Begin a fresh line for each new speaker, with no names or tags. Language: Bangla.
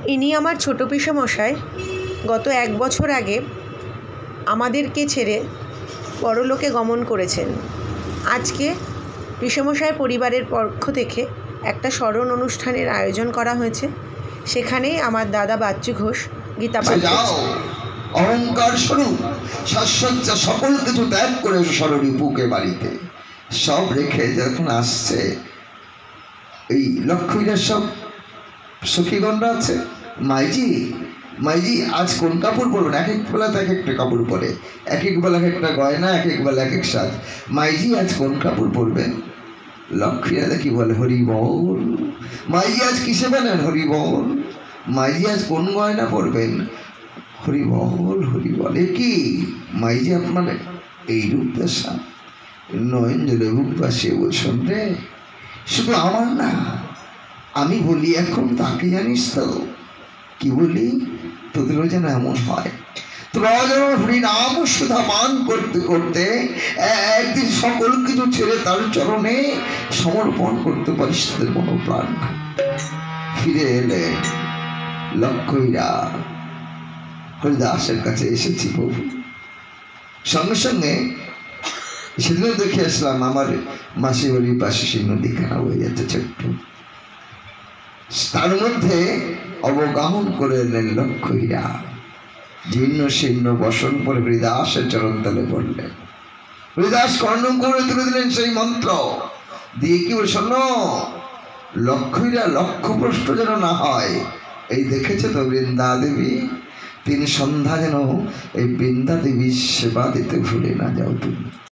ইনি আমার ছোট পিসেমশাই। গত 1 বছর আগে আমাদেরকে ছেড়ে পরলোকে গমন করেছেন। আজকে পিসেমশাই পরিবারের পক্ষ থেকে একটা স্মরণ অনুষ্ঠানের আয়োজন করা হয়েছে। সেখানেই আমার দাদা বাচ্চু ঘোষ গীতা পাঠ করছেন।
অহংকার স্বরূপ শাশ্বচ্ছা সকল কিছু ত্যাগ করে সরণী বুকে বাড়িতে সব রেখে যখন আসছে এই লক্ষ্মীরা সব সখীগণরা আছে। মাইজি আজ কোন কাপড় পরবেন? এক এক বেলা এক একটা কাপড় পরে, এক এক বেলা একটা গয়না, এক এক বেলা এক এক সাজ। মাইজি আজ কোন কাপড় পরবেন? লক্ষ্মীরা দেখি বলে হরি বল। মাইজি আজ কিসে বেলেন? হরি বল। মাইজি আজ কোন গয়না পরবেন? হরি বল হরি বল। এ কি মাইজি আপনার এই রূপ দশা? নয়ন জলে বুক ভাসিয়ে বলছেন রে, শুধু আমার না, আমি বলি এখন তাকে জানিস তো কি বলি? তোদেরও যেন এমন হয়। তোরা যেন হরিনাম সুধা পান করতে করতে একদিন সকল কিছু ছেড়ে তার চরণে সমর্পণ করতে পারিস তোদের মনোপ্রাণ। ফিরে এলে লক্ষ্মীরা হরিদাসের কাছে এসেছি প্রভু। সঙ্গে সঙ্গে সেদিনও দেখে আসলাম আমার মাসি বাড়ির পাশে সেই নদীখানা বয়ে যাচ্ছে ছোট্ট, তার মধ্যে অবগাহন করে এলেন লক্ষ্মীরা। জীর্ণ শীর্ণ বসন পরে হরিদাসের চরণ তলে পড়লেন। হরিদাস কর্ণ করে তুলে দিলেন সেই মন্ত্র দিয়ে কি বলে, শোনো লক্ষ্মীরা লক্ষ্যভ্রষ্ট যেন না হয়। এই দেখেছে তো বৃন্দা দেবী, 3 সন্ধ্যা যেন এই বৃন্দা দেবীর সেবা দিতে ভুলে না যাও তুমি।